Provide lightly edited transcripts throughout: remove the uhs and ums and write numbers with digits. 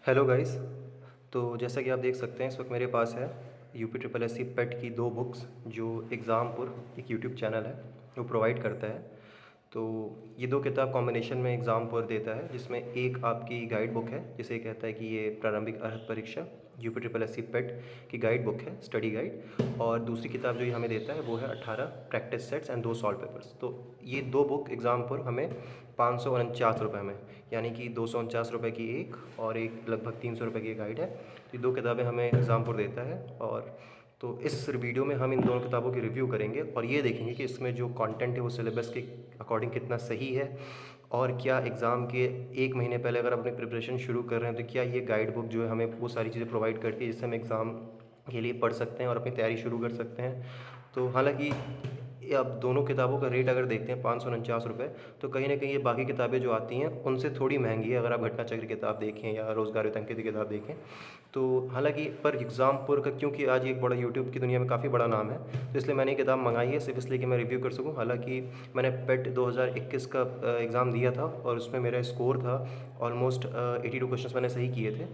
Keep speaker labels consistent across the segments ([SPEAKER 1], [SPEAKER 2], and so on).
[SPEAKER 1] Hello guys. तो जैसा कि आप देख सकते हैं इस वक्त मेरे पास है यूपी ट्रिपल एस सी पेट की दो बुक्स जो एग्ज़ामपुर एक यूट्यूब चैनल है वो प्रोवाइड करता है। तो ये दो किताब कॉम्बिनेशन में एग्ज़ामपुर देता है, जिसमें एक आपकी गाइड बुक है जिसे कहता है कि ये प्रारंभिक अर्हता परीक्षा यूपी ट्रिपल एस सी पेट की गाइड बुक है, स्टडी गाइड। और दूसरी किताब जो ये हमें देता है वो है 18 practice sets and 2 solve papers. तो ये दो बुक एग्ज़ामपुर हमें 549 रुपये में, यानी कि 249 रुपये की एक और एक लगभग 300 रुपये की गाइड है। तो ये दो किताबें हमें एग्ज़ामपुर देता है। और तो इस वीडियो में हम इन दोनों किताबों की रिव्यू करेंगे और ये देखेंगे कि इसमें जो कंटेंट है वो सिलेबस के अकॉर्डिंग कितना सही है, और क्या एग्ज़ाम के एक महीने पहले अगर आप अपनी प्रिपरेशन शुरू कर रहे हैं तो क्या ये गाइड बुक जो है हमें वो सारी चीज़ें प्रोवाइड करती है जिससे हम एग्ज़ाम के लिए पढ़ सकते हैं और अपनी तैयारी शुरू कर सकते हैं। तो हालांकि अब दोनों किताबों का रेट अगर देखते हैं 549 रुपये, तो कहीं ना कहीं ये बाकी किताबें जो आती हैं उनसे थोड़ी महंगी है। अगर आप घटना चक्र की किताब देखें या रोज़गार युतंकित की किताब देखें तो हालांकि पर एग्ज़ामपुर का, क्योंकि आज एक बड़ा यूट्यूब की दुनिया में काफ़ी बड़ा नाम है, तो इसलिए मैंने ये किताब मंगाई है सिर्फ इसलिए कि मैं रिव्यू कर सकूं। हालांकि मैंने पेट 2021 का एग्ज़ाम दिया था और उसमें मेरा स्कोर था ऑलमोस्ट 82 क्वेश्चन मैंने सही किए थे।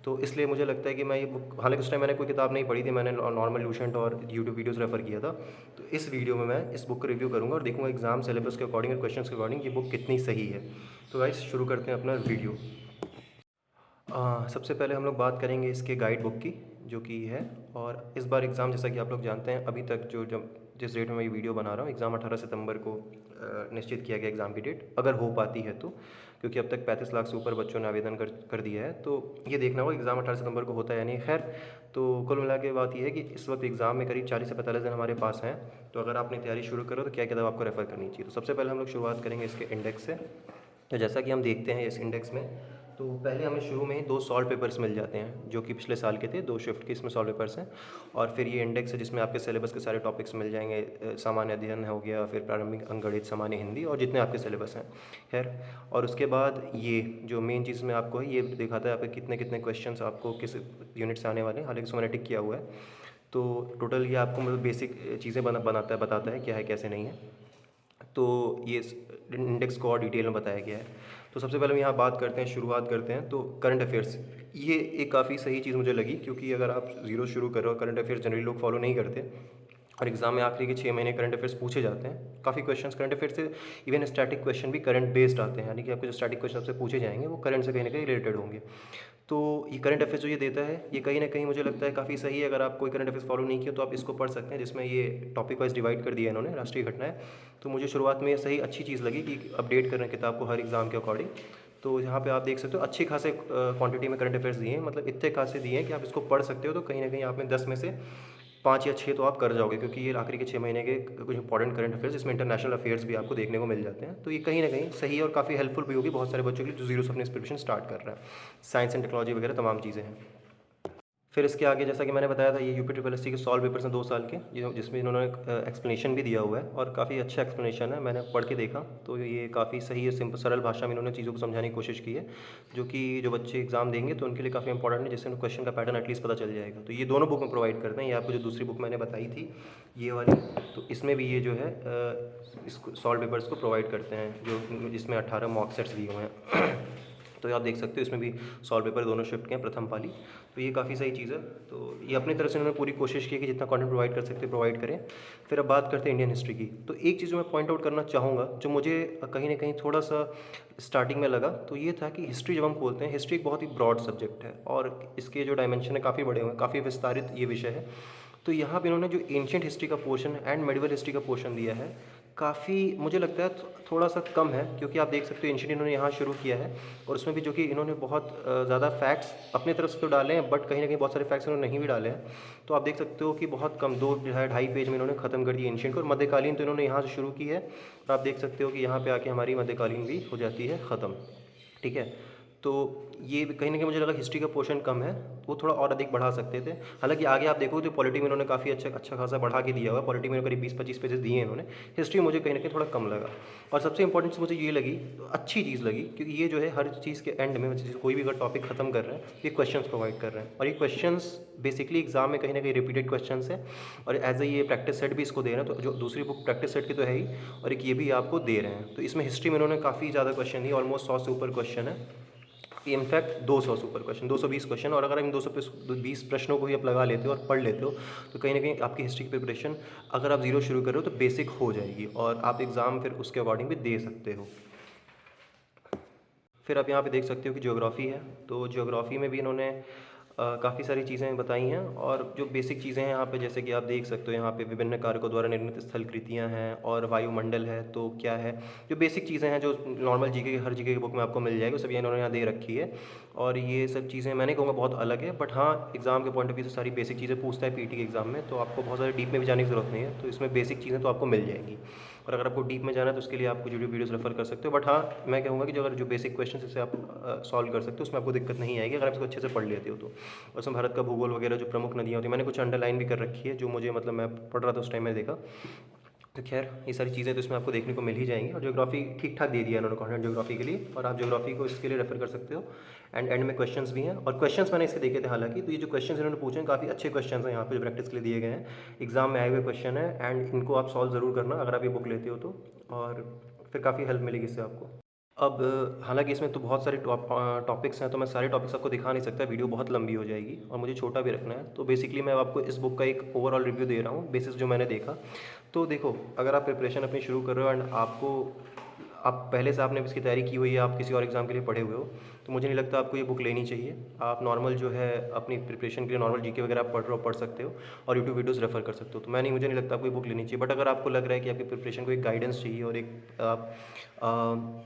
[SPEAKER 1] तो इसलिए मुझे लगता है कि मैं ये बुक, हालांकि उस टाइम मैंने कोई किताब नहीं पढ़ी थी, मैंने नॉर्मल लूसेंट और यूट्यूब वीडियोस रेफर किया था। तो इस वीडियो में मैं इस बुक को रिव्यू करूँगा और देखूँगा एग्ज़ाम सिलेबस के अकॉर्डिंग और क्वेश्चन के अकॉर्डिंग ये बुक कितनी सही है। तो गाइस शुरू करते हैं अपना वीडियो। सबसे पहले हम लोग बात करेंगे इसके गाइड बुक की जो कि है। और इस बार एग्ज़ाम, जैसा कि आप लोग जानते हैं, अभी तक जो जब जिस डेट में मैं ये वीडियो बना रहा हूँ, एग्ज़ाम 18 सितंबर को निश्चित किया गया एग्ज़ाम की डेट, अगर हो पाती है तो, क्योंकि अब तक 35 लाख से ऊपर बच्चों ने आवेदन कर दिया है। तो ये देखना होगा एग्ज़ाम 18 सितंबर को होता है या नहीं। खैर, तो कुल मिला के बात ये है कि इस वक्त एग्ज़ाम में करीब 40 से 45 दिन हमारे पास हैं। तो अगर आप अपनी तैयारी शुरू करो तो क्या किताब आपको रेफ़र करनी चाहिए। तो सबसे पहले हम लोग शुरुआत करेंगे इसके इंडेक्स से। तो जैसा कि हम देखते हैं इस इंडेक्स में, तो पहले हमें शुरू में ही 2 सॉल्व पेपर्स मिल जाते हैं जो कि पिछले साल के थे, 2 शिफ्ट के इसमें सॉल्व पेपर्स हैं। और फिर ये इंडेक्स है जिसमें आपके सिलेबस के सारे टॉपिक्स मिल जाएंगे। सामान्य अध्ययन हो गया, फिर प्रारंभिक अंकगणित, सामान्य हिंदी और जितने आपके सिलेबस हैं। खैर, और उसके बाद ये जो मेन चीज़ में आपको है, ये दिखाता है आपके कितने कितने क्वेश्चन आपको किस यूनिट से आने वाले हैं। हालांकि इसको मैंने टिक किया हुआ है। तो टोटल ये आपको मतलब बेसिक चीज़ें बताता है क्या है कैसे नहीं है। तो ये इंडेक्स को और डिटेल में बताया गया है। तो सबसे पहले हम यहाँ बात करते हैं, शुरुआत करते हैं तो करंट अफेयर्स। ये एक काफ़ी सही चीज़ मुझे लगी, क्योंकि अगर आप ज़ीरो शुरू कर रहे हो, करंट अफेयर्स जनरली लोग फॉलो नहीं करते और एग्ज़ाम में आखिरी के 6 महीने करंट अफेयर्स पूछे जाते हैं। काफ़ी क्वेश्चंस करंट अफेयर्स से, इवन स्टैटिक क्वेश्चन भी करंट बेस्ड आते हैं, यानी कि आपको जो स्टैटिक क्वेश्चन आपसे पूछे जाएंगे वो करंट से कहीं ना कहीं रिलेटेड होंगे। तो ये करंट अफेयर्स जो ये देता है, ये कहीं ना कहीं मुझे लगता है काफ़ी सही है। अगर आप कोई करंट अफेयर्स फॉलो नहीं किया तो आप इसको पढ़ सकते हैं, जिसमें ये टॉपिक वाइज डिवाइड कर दिया है इन्होंने, राष्ट्रीय घटनाएं। तो मुझे शुरुआत में ये सही अच्छी चीज़ लगी कि अपडेट कर रहे हैं किताब को हर एग्ज़ाम के अकॉर्डिंग। तो यहाँ पे आप देख सकते हो अच्छे खासे क्वांटिटी में करंट अफेयर्स दिए हैं, मतलब इतने खासे दिए हैं कि आप इसको पढ़ सकते हो। तो कहीं ना कहीं आप में 10 में से 5 या 6 तो आप कर जाओगे, क्योंकि ये आखिरी के 6 महीने के कुछ इंपॉर्टेंट करंट अफेयर्स, इसमें इंटरनेशनल अफेयर्स भी आपको देखने को मिल जाते हैं। तो ये कहीं ना कहीं सही है और काफ़ी हेल्पफुल भी होगी बहुत सारे बच्चों के लिए जो जीरो से अपनी प्रिपरेशन स्टार्ट कर रहे हैं। साइंस एंड टेक्नोलॉजी वगैरह तमाम चीज़ें हैं। फिर इसके आगे जैसा कि मैंने बताया था, ये यूपी ट्रिपल एस सी के सॉल्व पेपर्स हैं 2 साल के, जिसमें इन्होंने एक्सप्लेनेशन भी दिया हुआ है और काफ़ी अच्छा एक्सप्लेनेशन है। मैंने पढ़ के देखा तो ये काफ़ी सही है, सिंपल सरल भाषा में इन्होंने चीज़ों को समझाने की कोशिश की है, जो कि जो बच्चे एग्जाम देंगे तो उनके लिए काफ़ी इंपॉर्टेंट है, जिससे उनको क्वेश्चन का पैटर्न एटलीस्ट पता चल जाएगा। तो ये दोनों बुक में प्रोवाइड करते हैं। ये आपको जो दूसरी बुक मैंने बताई थी ये वाली, तो इसमें भी ये जो है इस सॉल्व पेपर्स को प्रोवाइड करते हैं, जो जिसमें 18 मॉक सेट्स दिए हुए हैं। तो आप देख सकते हो इसमें भी सॉल्व पेपर दोनों शिफ्ट के हैं, प्रथम पाली। तो ये काफ़ी सही चीज़ है। तो ये अपनी तरफ से उन्होंने पूरी कोशिश की कि जितना कंटेंट प्रोवाइड कर सकते प्रोवाइड करें। फिर अब बात करते हैं इंडियन हिस्ट्री की। तो एक चीज़ जो मैं पॉइंट आउट करना चाहूँगा, जो मुझे कहीं ना कहीं थोड़ा सा स्टार्टिंग में लगा, तो ये था कि हिस्ट्री जब हम खोलते हैं, हिस्ट्री एक बहुत ही ब्रॉड सब्जेक्ट है और इसके जो डायमेंशन है काफ़ी बड़े हुए हैं, काफ़ी विस्तारित ये विषय है। तो यहाँ पे इन्होंने जो एंशिएंट हिस्ट्री का पोर्शन एंड मेडिवल हिस्ट्री का पोर्शन दिया है, काफ़ी मुझे लगता है थोड़ा सा कम है, क्योंकि आप देख सकते हो एंशिएंट इन्होंने यहाँ शुरू किया है और उसमें भी जो कि इन्होंने बहुत ज़्यादा फैक्ट्स अपने तरफ से तो डाले हैं, बट कहीं ना कहीं बहुत सारे फैक्ट्स इन्होंने नहीं भी डाले हैं। तो आप देख सकते हो कि बहुत कम 2-2.5 पेज में इन्होंने ख़त्म कर दिया एंशिएंट को। और मध्यकालीन तो इन्होंने यहाँ से शुरू की है और आप देख सकते हो कि यहाँ पे आके हमारी मध्यकालीन भी हो जाती है ख़त्म। ठीक है। तो ये कहीं न कहीं मुझे लगा हिस्ट्री का पोर्शन कम है, वो थोड़ा और अधिक बढ़ा सकते थे। हालाँकि आगे आप देखोगे तो पॉलिटी में इन्होंने काफ़ी अच्छा खासा बढ़ा के दिया हुआ है। पॉलिटी में करीब 20-25 पेजेस दिए हैं इन्होंने। हिस्ट्री मुझे कहीं न कहीं थोड़ा कम लगा। और सबसे इंपॉर्टेंट चीज़ मुझे ये लगी, अच्छी चीज़ लगी, क्योंकि ये जो है हर चीज़ के एंड में जैसे कोई भी अगर टॉपिक खत्म कर रहे हैं, ये क्वेश्चंस प्रोवाइड कर रहे हैं। और ये क्वेश्चंस बेसिकली एग्जाम में कहीं न कहीं रिपीटेड क्वेश्चंस है और एज ए ये प्रैक्टिस सेट भी इसको दे रहे हैं। तो जो दूसरी बुक प्रैक्टिस सेट की तो है ही, और एक ये भी आपको दे रहे हैं। तो इसमें हिस्ट्री में इन्होंने काफ़ी ज़्यादा क्वेश्चन दिए, ऑलमोस्ट 100 से ऊपर क्वेश्चन है। इनफैक्ट 200 से ऊपर क्वेश्चन, 220 क्वेश्चन। और अगर आप इन 220 प्रश्नों को ही आप लगा लेते हो और पढ़ लेते हो तो कहीं ना कहीं आपकी हिस्ट्री की प्रिपरेशन अगर आप ज़ीरो शुरू कर रहे हो तो बेसिक हो जाएगी और आप एग्ज़ाम फिर उसके अकॉर्डिंग भी दे सकते हो। फिर आप यहाँ पे देख सकते हो कि ज्योग्राफ़ी है, तो ज्योग्राफ़ी में भी इन्होंने काफ़ी सारी चीज़ें बताई हैं और जो बेसिक चीज़ें हैं यहाँ पे जैसे कि आप देख सकते हो यहाँ पे विभिन्न कारकों द्वारा निर्मित स्थलकृतियाँ हैं और वायुमंडल है तो क्या है, जो बेसिक चीज़ें हैं जो नॉर्मल जीके की हर जीके की बुक में आपको मिल जाएगी, वो सब ये इन्होंने यहाँ दे रखी है। और ये सब चीज़ें मैं नहीं कहूँगा बहुत अलग है, बट हाँ एग्ज़ाम के पॉइंट ऑफ व्यू से सारी बेसिक चीज़ें पूछता है पीटी के एग्ज़ाम में, तो आपको बहुत ज़्यादा डीप में भी जाने की ज़रूरत नहीं है, तो इसमें बेसिक चीज़ें तो आपको मिल जाएंगी। और अगर आपको डीप में जाना है तो उसके लिए आपको यूट्यूब वीडियोस रेफर कर सकते हो। बट हाँ मैं कहूँगा कि जो अगर जो बेसिक क्वेश्चन इसे आप सॉल्व कर सकते हो उसमें आपको दिक्कत नहीं आएगी अगर आप इसको अच्छे से पढ़ लेते हो तो। और उसमें भारत का भूगोल वगैरह जो प्रमुख नदियाँ होती हैं मैंने कुछ अंडरलाइन भी कर रखी है, जो मुझे मतलब मैं पढ़ रहा था उस टाइम में देखा। तो खैर ये सारी चीज़ें तो इसमें आपको देखने को मिल ही जाएंगी। और ज्योग्राफी ठीक ठाक दे दिया इन्होंने कंटेंट ज्योग्राफी के लिए, और आप ज्योग्राफी को इसके लिए रेफर कर सकते हो। एंड में क्वेश्चंस भी हैं, और क्वेश्चंस मैंने इसके देखे थे हालांकि, तो ये जो क्वेश्चंस इन्होंने पूछे हैं काफ़ी अच्छे क्वेश्चंस हैं यहाँ पे जो प्रैक्टिस के लिए दिए गए हैं, एग्जाम में आए हुए क्वेश्चन है, एंड इनको आप सॉल्व ज़रूर करना अगर आप ये बुक लेते हो तो, और फिर काफ़ी हेल्प मिलेगी इससे आपको। अब हालांकि इसमें तो बहुत सारे टॉपिक्स हैं, तो मैं सारे टॉपिक्स आपको दिखा नहीं सकता, वीडियो बहुत लंबी हो जाएगी और मुझे छोटा भी रखना है। तो बेसिकली मैं आपको इस बुक का एक ओवरऑल रिव्यू दे रहा हूँ बेसिस जो मैंने देखा। तो देखो अगर आप प्रिपरेशन अपनी शुरू कर रहे हो एंड आप पहले से आपने इसकी तैयारी की हुई है, आप किसी और एग्ज़ाम के लिए पढ़े हुए हो, तो मुझे नहीं लगता आपको ये बुक लेनी चाहिए। आप नॉर्मल जो है अपनी प्रिपरेशन के लिए नॉर्मल जीके वगैरह आप पढ़ रहे हो, पढ़ सकते हो और यूट्यूब वीडियोस रेफर कर सकते हो। तो मुझे नहीं लगता आपको ये बुक लेनी चाहिए। बट अगर आपको लग रहा है कि आपकी प्रिपरेशन को एक गाइडेंस चाहिए और एक आप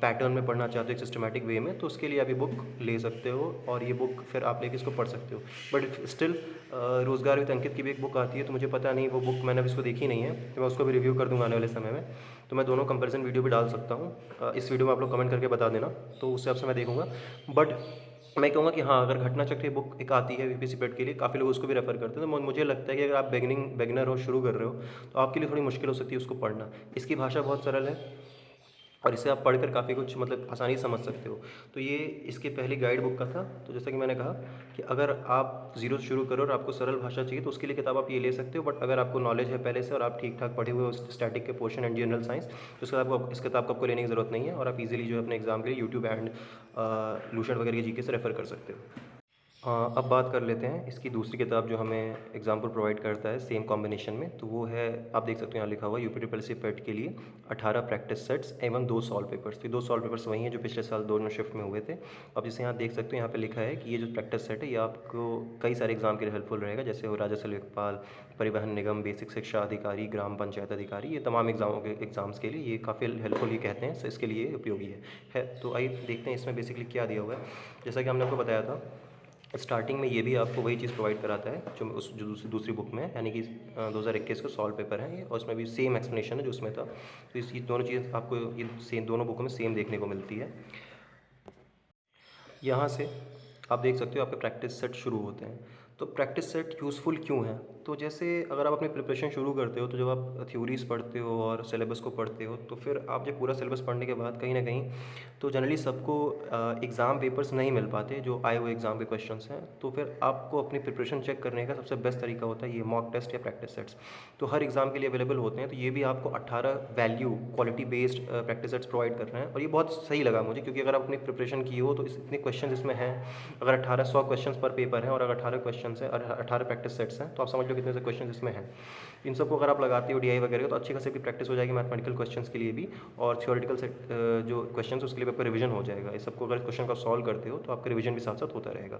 [SPEAKER 1] पैटर्न में पढ़ना चाहते हो एक सिस्टमेटिक वे में, तो उसके लिए आप ये बुक ले सकते हो और ये बुक फिर आप लेके इसको पढ़ सकते हो। बट स्टिल रोज़गार विद अंकित की भी एक बुक आती है, तो मुझे पता नहीं वो बुक मैंने अभी उसको देखी नहीं है, तो मैं उसको भी रिव्यू कर दूँगा आने वाले समय में। तो मैं दोनों कंपैरिजन वीडियो भी डाल सकता हूँ, इस वीडियो में आप लोग कमेंट करके बता देना, तो उस हिसाब से मैं देखूँगा। बट मैं कहूँगा कि हाँ अगर घटना चक्र बुक एक आती है यूपीएससी पेट के लिए, काफ़ी लोग उसको भी रेफर करते हैं, तो मुझे लगता है कि अगर आप बिगिनर हो, शुरू कर रहे हो, तो आपके लिए थोड़ी मुश्किल हो सकती है उसको पढ़ना। इसकी भाषा बहुत सरल है और इसे आप पढ़कर काफ़ी कुछ मतलब आसानी से समझ सकते हो। तो ये इसकी पहली गाइड बुक का था। तो जैसा कि मैंने कहा कि अगर आप ज़ीरो से शुरू करो और आपको सरल भाषा चाहिए तो उसके लिए किताब आप ये ले सकते हो। बट अगर आपको नॉलेज है पहले से और आप ठीक ठाक पढ़े हुए हो स्टैटिक के पोर्शन एंड जनरल साइंस, तो इस किताब को आपको लेने की ज़रूरत नहीं है और आप इजीली जो है अपने एग्जाम के लिए यूट्यूब एंड लूशन वगैरह की जीके से रेफर कर सकते हो। अब बात कर लेते हैं इसकी दूसरी किताब जो हमें एग्जाम्पल प्रोवाइड करता है सेम कॉम्बिनेशन में, तो वो है, आप देख सकते हो यहाँ लिखा हुआ है यूपी ट्रिपल सी पेट के लिए 18 प्रैक्टिस सेट्स एवं 2 सॉल्व पेपर्स। तो 2 सॉल्व पेपर्स वही हैं जो पिछले साल दोनों शिफ्ट में हुए थे। अब जैसे यहाँ देख सकते हो यहाँ पे लिखा है कि ये जो प्रैक्टिस सेट है ये आपको कई सारे एग्जाम के लिए हेल्पफुल रहेगा, जैसे हो राजस्व लेखपाल, परिवहन निगम, बेसिक शिक्षा अधिकारी, ग्राम पंचायत अधिकारी, ये तमाम एग्जाम्स के लिए ये काफ़ी हेल्पफुल ही कहते हैं, इसके लिए उपयोगी है। तो आइए देखते हैं इसमें बेसिकली क्या दिया हुआ है। जैसा कि हमने आपको बताया था स्टार्टिंग में, ये भी आपको वही चीज़ प्रोवाइड कराता है जो दूसरी बुक में है, यानी कि 2021 का सॉल्व पेपर है ये, और उसमें भी सेम एक्सप्लेनेशन है जो उसमें था। तो ये दोनों चीज़ें आपको ये सेम दोनों बुकों में सेम देखने को मिलती है। यहाँ से आप देख सकते हो आपके प्रैक्टिस सेट शुरू होते हैं। तो प्रैक्टिस सेट यूज़फुल क्यों है? तो जैसे अगर आप अपनी प्रिपरेशन शुरू करते हो तो जब आप थ्योरीज़ पढ़ते हो और सिलेबस को पढ़ते हो, तो फिर आप जब पूरा सिलेबस पढ़ने के बाद कहीं ना कहीं तो जनरली सबको एग्ज़ाम पेपर्स नहीं मिल पाते जो आए हुए एग्ज़ाम के क्वेश्चंस हैं। तो फिर आपको अपनी प्रिपरेशन चेक करने का सबसे बेस्ट तरीका होता है ये मॉक टेस्ट या प्रैक्टिस सेट्स। तो हर एग्ज़ाम के लिए अवेलेबल होते हैं, तो ये भी आपको 18 value quality based practice sets provide कर रहे हैं, और ये बहुत सही लगा मुझे, क्योंकि अगर आप अपनी प्रिपरेशन की हो तो इतने क्वेश्चन इसमें हैं, अगर 1800 क्वेश्चन पर पेपर है और अगर 18 क्वेश्चन है और 18 प्रैक्टिस सेट्स हैं, तो आप समझ लो कितने से क्वेश्चन इसमें हैं। इन सबको अगर आप लगाते हो डीआई वगैरह तो अच्छी खासी की प्रैक्टिस हो जाएगी मैथमेटिकल क्वेश्चंस के लिए भी, और थ्योरेटिकल सेट जो क्वेश्चंस उसके लिए आपका रिवीजन हो जाएगा। इस सबको अगर क्वेश्चन का सॉल्व करते हो तो आपका रिवीजन भी साथ साथ होता रहेगा।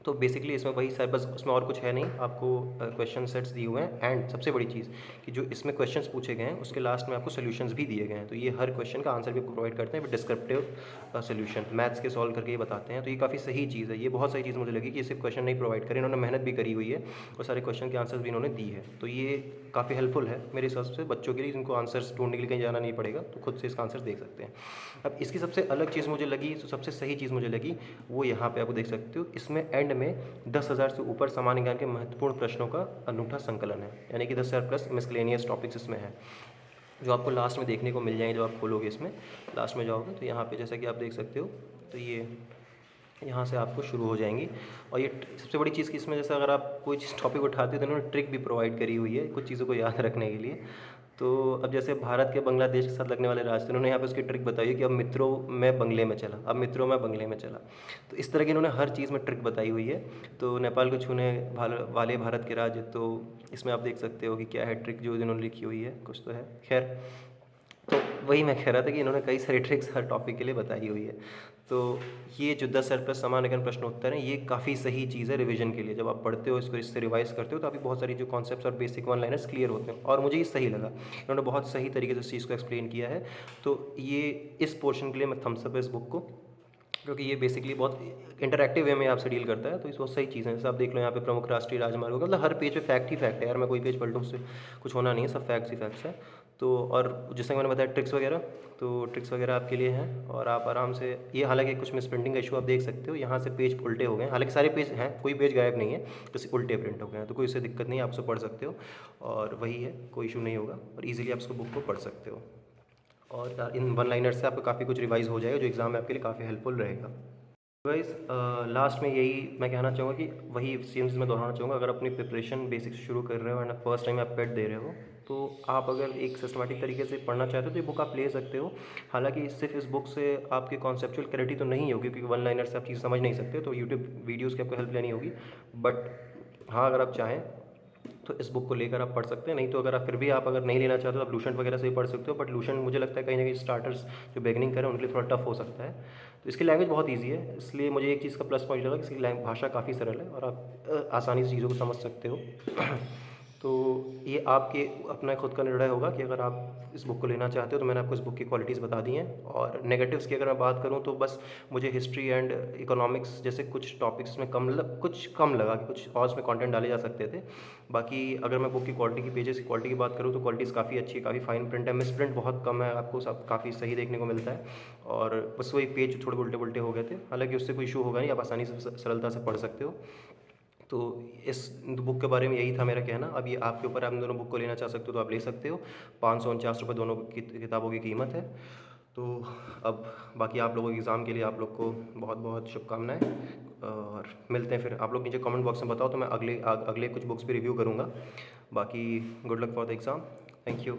[SPEAKER 1] तो बेसिकली इसमें वही सर, बस उसमें और कुछ है नहीं, आपको क्वेश्चन सेट्स दिए हुए हैं, एंड सबसे बड़ी चीज़ कि जो इसमें क्वेश्चंस पूछे गए हैं उसके लास्ट में आपको सोल्यूशंस भी दिए गए हैं। तो ये हर क्वेश्चन का आंसर भी आपको प्रोवाइड करते हैं विद डिस्क्रिप्टिव सोल्यूशन, मैथ्स के सॉल्व करके ये बताते हैं। तो ये काफ़ी सही चीज़ है, ये बहुत सही चीज़ मुझे लगी कि ये सिर्फ क्वेश्चन नहीं प्रोवाइड करें, इन्होंने मेहनत भी करी हुई है और सारे क्वेश्चन के आंसर्स भी इन्होंने दी है। तो ये काफ़ी हेल्पफुल है मेरे हिसाब से बच्चों के लिए, जिनको आंसर्स ढूंढने के लिए कहीं जाना नहीं पड़ेगा, तो खुद से इसका आंसर देख सकते हैं। अब इसकी सबसे अलग चीज़ मुझे लगी, तो सबसे सही चीज़ मुझे लगी वो यहाँ पे आपको देख सकते हो, इसमें एंड में 10,000 से ऊपर सामान्य ज्ञान के महत्वपूर्ण प्रश्नों का अनूठा संकलन है, यानी कि 10,000 प्लस मिसलेनियस टॉपिक्स इसमें है, जो आपको लास्ट में देखने को मिल जाएंगे। जब आप खोलोगे इसमें लास्ट में जाओगे तो यहाँ पे जैसा कि आप देख सकते हो, तो ये यहाँ से आपको शुरू हो जाएंगी। और ये सबसे बड़ी चीज़ कि इसमें जैसे अगर आप कोई चीज़ टॉपिक उठाते हो तो इन्होंने ट्रिक भी प्रोवाइड करी हुई है कुछ चीज़ों को याद रखने के लिए। तो अब जैसे भारत के बांग्लादेश के साथ लगने वाले रास्ते, उन्होंने यहाँ पे उसकी ट्रिक बताई है कि अब मित्रों मैं बंगले में चला, अब मित्रों मैं बंगले में चला। तो इस तरह की इन्होंने हर चीज़ में ट्रिक बताई हुई है। तो नेपाल को छूने वाले भारत के राज्य, तो इसमें आप देख सकते हो कि क्या है ट्रिक जो इन्होंने लिखी हुई है, कुछ तो है। खैर, तो वही मैं कह रहा था कि इन्होंने कई सारी ट्रिक्स हर टॉपिक के लिए बताई हुई है। तो ये जो 10 सरप्लस सामान्यकरण प्रश्न उत्तर हैं, ये काफ़ी सही चीज़ है रिवीजन के लिए। जब आप पढ़ते हो इसको, इससे रिवाइज करते हो, तो आपकी बहुत सारी जो कॉन्सेप्ट्स और बेसिक वन लाइनर्स क्लियर होते हैं। और मुझे ये सही लगा, इन्होंने बहुत सही तरीके से इस चीज़ को एक्सप्लेन किया है। तो ये इस पोर्शन के लिए मैं थम्स अप है इस बुक को, क्योंकि ये बेसिकली बहुत इंटरैक्टिव वे में आपसे डील करता है। तो इस बहुत सही चीज़ है। जैसे आप देख लो यहाँ पे प्रमुख राष्ट्रीय राजमार्ग, मतलब हर पेज पे फैक्ट ही फैक्ट है यार। मैं कोई पेज पलटूँ उससे कुछ होना नहीं है, सब फैक्ट्स ही फैक्ट्स हैं। तो और जैसे मैंने बताया ट्रिक्स वगैरह, तो ट्रिक्स वगैरह आपके लिए हैं। और आप आराम से ये, हालांकि कुछ मिस प्रिंटिंग का इशू आप देख सकते हो, यहाँ से पेज उल्टे हो गए हैं। हालांकि सारे पेज हैं, कोई पेज गायब नहीं है, बस उल्टे प्रिंट हो गए हैं। तो कोई इससे दिक्कत नहीं है, आप उसको पढ़ सकते हो। और वही है, कोई इशू नहीं होगा, और ईजिली आप उसको बुक को पढ़ सकते हो। और इन वन लाइनर से आपको काफ़ी कुछ रिवाइज हो जाएगा, जो एग्ज़ाम में आपके लिए काफ़ी हेल्पफुल रहेगा। गाइस, लास्ट में यही मैं कहना चाहूँगा कि वही सेम चीज़ मैं दोहराना चाहूँगा। अगर अपनी प्रिपरेशन बेसिक शुरू कर रहे हो एंड फर्स्ट टाइम आप पेट दे रहे हो, तो आप अगर एक सिस्टमेटिक तरीके से पढ़ना चाहते हो तो ये बुक आप ले सकते हो। हालांकि सिर्फ इस बुक से आपकी कॉन्सेप्चुअल क्लैरिटी तो नहीं होगी, क्योंकि वन लाइनर से आप चीज़ समझ नहीं सकते, तो यूट्यूब वीडियोज़ की आपको हेल्प लेनी होगी। बट हाँ, अगर आप चाहें तो इस बुक को लेकर आप पढ़ सकते हैं। नहीं तो अगर आप फिर भी आप अगर नहीं लेना चाहते तो आप लूसेंट वगैरह से भी पढ़ सकते हो। बट लूसेंट मुझे लगता है कहीं ना कहीं स्टार्टर्स जो बिगनिंग करें उनके लिए थोड़ा टफ हो सकता है। तो इसकी लैंग्वेज बहुत ईजी है, इसलिए मुझे एक चीज़ का प्लस पॉइंट लगा कि इसकी भाषा काफ़ी सरल है और आप आसानी से चीज़ों को समझ सकते हो। तो ये आपके अपना खुद का निर्णय होगा कि अगर आप इस बुक को लेना चाहते हो। तो मैंने आपको इस बुक की क्वालिटीज़ बता दी हैं। और नेगेटिव्स की अगर मैं बात करूँ, तो बस मुझे हिस्ट्री एंड इकोनॉमिक्स जैसे कुछ टॉपिक्स में कुछ कम लगा, कि कुछ और उसमें कंटेंट डाले जा सकते थे। बाकी अगर मैं बुक की क्वालिटी की, पेजेस की क्वालिटी की बात करूँ, तो क्वालिटीज़ काफ़ी अच्छी है, काफ़ी फाइन प्रिंट है, मिस प्रिंट बहुत कम है, आपको सब काफ़ी सही देखने को मिलता है। और बस वही पेज थोड़े उल्टे पुल्टे हो गए थे, हालांकि उससे कोई इशू होगा नहीं, आप आसानी से सरलता से पढ़ सकते हो। तो इस बुक के बारे में यही था मेरा कहना। अब ये आपके ऊपर, आप इन दोनों बुक को लेना चाह सकते हो तो आप ले सकते हो। 549 रुपये दोनों की किताबों की कीमत है। तो अब बाकी आप लोगों के एग्ज़ाम के लिए आप लोग को बहुत बहुत शुभकामनाएं। और मिलते हैं फिर। आप लोग नीचे कमेंट बॉक्स में बताओ, तो मैं अगले कुछ बुक्स भी रिव्यू करूँगा। बाकी good luck for the exam. Thank you.